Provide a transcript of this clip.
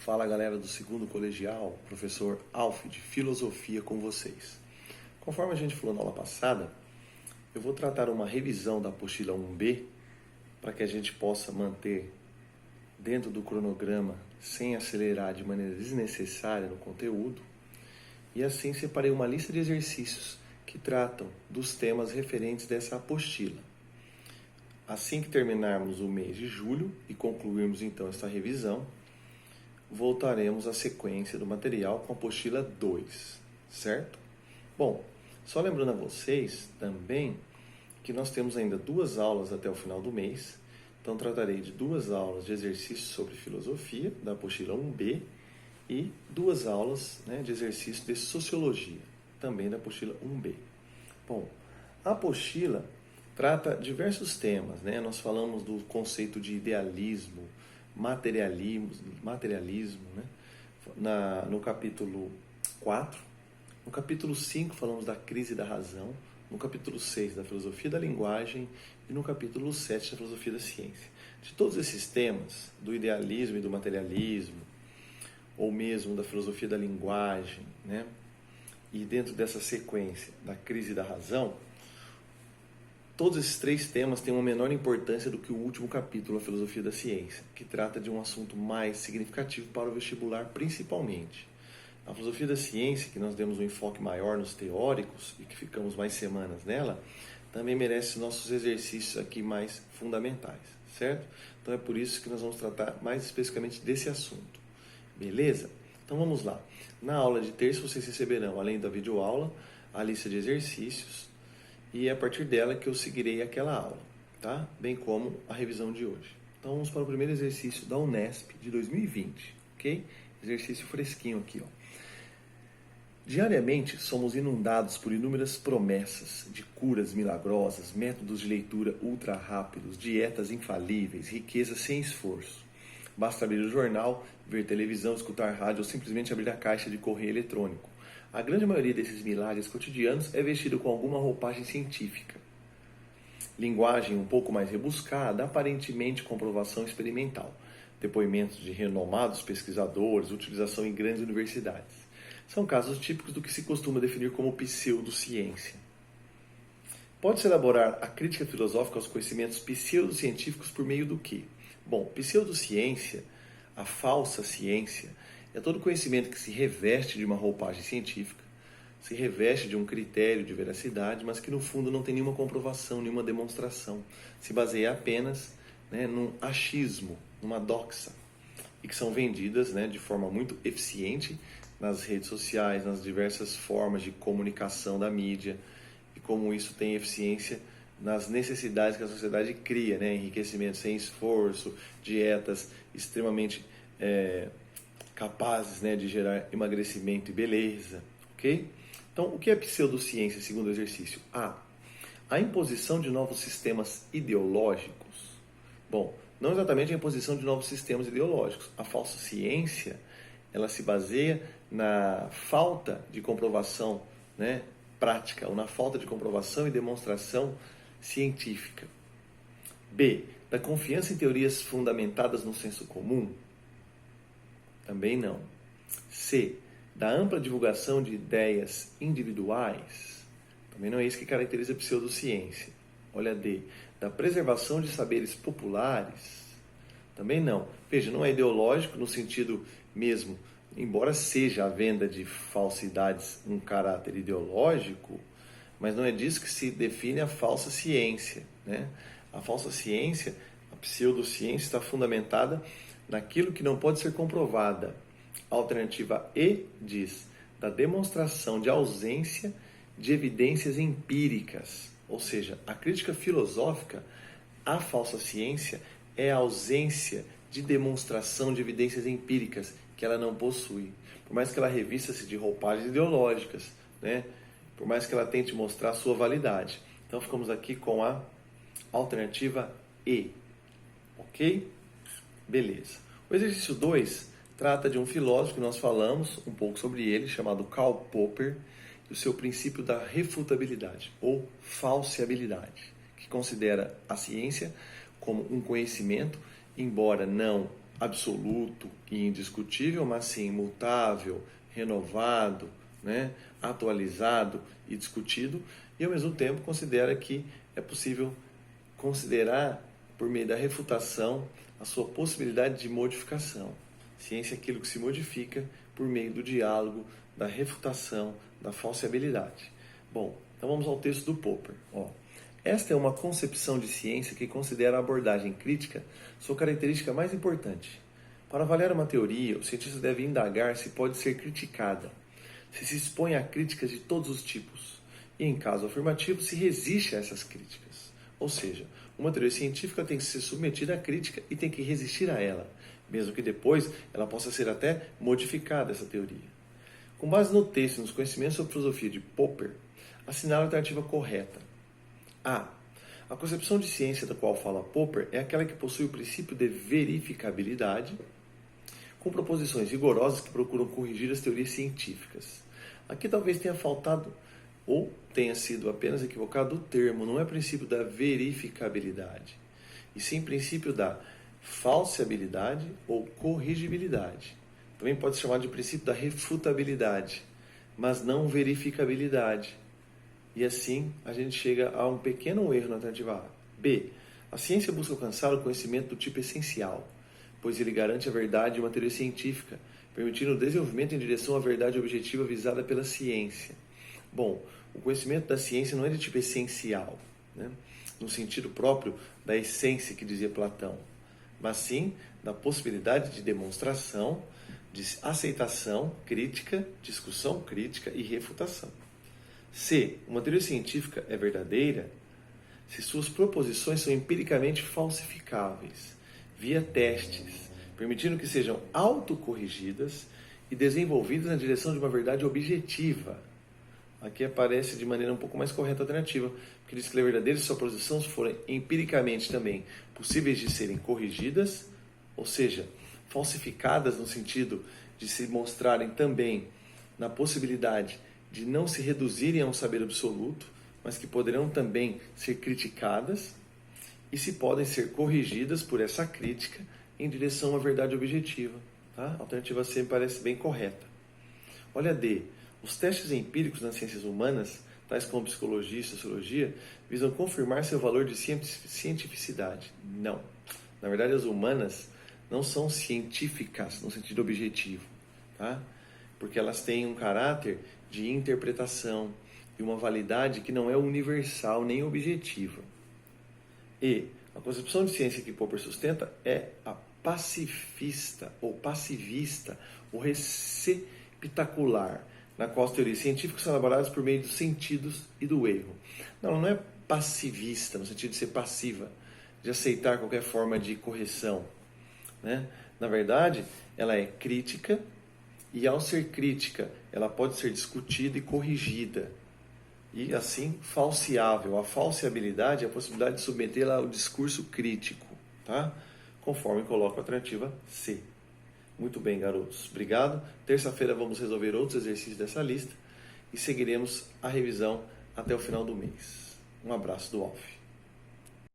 Fala galera do segundo colegial, professor Alf de Filosofia com vocês. Conforme a gente falou na aula passada, eu vou tratar uma revisão da apostila 1B para que a gente possa manter dentro do cronograma sem acelerar de maneira desnecessária no conteúdo. E assim separei uma lista de exercícios que tratam dos temas referentes dessa apostila. Assim que terminarmos o mês de julho e concluirmos então essa revisão, voltaremos à sequência do material com a apostila 2, certo? Bom, só lembrando a vocês também que nós temos ainda 2 aulas até o final do mês, então tratarei de 2 aulas de exercícios sobre filosofia, da apostila 1B, e 2 aulas de exercício de sociologia, também da apostila 1B. Bom, a apostila trata diversos temas, Nós falamos do conceito de idealismo, materialismo, no capítulo 4. No capítulo 5 falamos da crise da razão, no capítulo 6 da filosofia da linguagem e no capítulo 7 da filosofia da ciência. De todos esses temas, do idealismo e do materialismo, ou mesmo da filosofia da linguagem, e dentro dessa sequência da crise da razão, todos esses 3 temas têm uma menor importância do que o último capítulo, a filosofia da ciência, que trata de um assunto mais significativo para o vestibular principalmente. A filosofia da ciência, que nós demos um enfoque maior nos teóricos e que ficamos mais semanas nela, também merece nossos exercícios aqui mais fundamentais, certo? Então é por isso que nós vamos tratar mais especificamente desse assunto, beleza? Então vamos lá. Na aula de terça vocês receberão, além da videoaula, a lista de exercícios, e é a partir dela que eu seguirei aquela aula, tá? Bem como a revisão de hoje. Então vamos para o primeiro exercício da Unesp de 2020, ok? Exercício fresquinho aqui, ó. Diariamente somos inundados por inúmeras promessas de curas milagrosas, métodos de leitura ultra rápidos, dietas infalíveis, riqueza sem esforço. Basta abrir o jornal, ver televisão, escutar rádio ou simplesmente abrir a caixa de correio eletrônico. A grande maioria desses milagres cotidianos é vestido com alguma roupagem científica. Linguagem um pouco mais rebuscada, aparentemente comprovação experimental. Depoimentos de renomados pesquisadores, utilização em grandes universidades. São casos típicos do que se costuma definir como pseudociência. Pode-se elaborar a crítica filosófica aos conhecimentos pseudocientíficos por meio do quê? Bom, pseudociência, a falsa ciência, é todo conhecimento que se reveste de uma roupagem científica, se reveste de um critério de veracidade, mas que no fundo não tem nenhuma comprovação, nenhuma demonstração. Se baseia apenas num achismo, numa doxa, e que são vendidas de forma muito eficiente nas redes sociais, nas diversas formas de comunicação da mídia, e como isso tem eficiência nas necessidades que a sociedade cria, enriquecimento sem esforço, dietas extremamente capazes de gerar emagrecimento e beleza, ok? Então, o que é pseudociência segundo o exercício? A imposição de novos sistemas ideológicos. Bom, não exatamente a imposição de novos sistemas ideológicos. A falsa ciência, ela se baseia na falta de comprovação prática, ou na falta de comprovação e demonstração científica. B. Da confiança em teorias fundamentadas no senso comum. Também não. C. Da ampla divulgação de ideias individuais. Também não é isso que caracteriza a pseudociência. Olha D. Da preservação de saberes populares. Também não. Veja, não é ideológico no sentido mesmo, embora seja a venda de falsidades um caráter ideológico, mas não é disso que se define a falsa ciência, A falsa ciência, a pseudociência, está fundamentada naquilo que não pode ser comprovada. A alternativa E diz da demonstração de ausência de evidências empíricas. Ou seja, a crítica filosófica à falsa ciência é a ausência de demonstração de evidências empíricas que ela não possui. Por mais que ela revista-se de roupagens ideológicas, por mais que ela tente mostrar a sua validade. Então ficamos aqui com a alternativa E. Ok? Beleza. O exercício 2 trata de um filósofo que nós falamos um pouco sobre ele, chamado Karl Popper, e o seu princípio da refutabilidade, ou falseabilidade, que considera a ciência como um conhecimento, embora não absoluto e indiscutível, mas sim imutável, renovado, né, atualizado e discutido, e ao mesmo tempo considera que é possível considerar, por meio da refutação, a sua possibilidade de modificação. Ciência é aquilo que se modifica por meio do diálogo, da refutação, da falseabilidade. Bom, então vamos ao texto do Popper. Esta é uma concepção de ciência que considera a abordagem crítica sua característica mais importante. Para avaliar uma teoria, o cientista deve indagar se pode ser criticada, se expõe a críticas de todos os tipos, e, em caso afirmativo, se resiste a essas críticas. Ou seja, uma teoria científica tem que ser submetida à crítica e tem que resistir a ela, mesmo que depois ela possa ser até modificada, essa teoria. Com base no texto e nos conhecimentos sobre filosofia de Popper, assinala a alternativa correta. A concepção de ciência da qual fala Popper é aquela que possui o princípio de verificabilidade, com proposições rigorosas que procuram corrigir as teorias científicas. Aqui talvez tenha faltado ou tenha sido apenas equivocado o termo, não é princípio da verificabilidade, e sim princípio da falseabilidade ou corrigibilidade. Também pode ser chamado de princípio da refutabilidade, mas não verificabilidade. E assim a gente chega a um pequeno erro na alternativa A. B. A ciência busca alcançar o conhecimento do tipo essencial, pois ele garante a verdade de uma teoria científica, permitindo o desenvolvimento em direção à verdade objetiva visada pela ciência. Bom, o conhecimento da ciência não é de tipo essencial, né, no sentido próprio da essência que dizia Platão, mas sim da possibilidade de demonstração, de aceitação crítica, discussão crítica e refutação. C. Uma teoria científica é verdadeira se suas proposições são empiricamente falsificáveis, via testes, permitindo que sejam autocorrigidas e desenvolvidas na direção de uma verdade objetiva. Aqui aparece de maneira um pouco mais correta a alternativa, porque diz que ela é verdadeira se suas proposições forem empiricamente também possíveis de serem corrigidas, ou seja, falsificadas no sentido de se mostrarem também na possibilidade de não se reduzirem a um saber absoluto, mas que poderão também ser criticadas e se podem ser corrigidas por essa crítica em direção à verdade objetiva. Tá? A alternativa C me parece bem correta. Olha D. Os testes empíricos nas ciências humanas, tais como psicologia e sociologia, visam confirmar seu valor de cientificidade. Não. Na verdade, as humanas não são científicas no sentido objetivo, tá? Porque elas têm um caráter de interpretação e uma validade que não é universal nem objetiva. E a concepção de ciência que Popper sustenta é a pacifista ou passivista ou receptacular, na qual as teorias científicas são elaboradas por meio dos sentidos e do erro. Não, ela não é passivista no sentido de ser passiva, de aceitar qualquer forma de correção, né? Na verdade, ela é crítica e, ao ser crítica, ela pode ser discutida e corrigida. E, assim, falseável. A falseabilidade é a possibilidade de submetê-la ao discurso crítico, tá? Conforme coloca a alternativa C. Muito bem, garotos. Obrigado. Terça-feira vamos resolver outros exercícios dessa lista e seguiremos a revisão até o final do mês. Um abraço do Alf.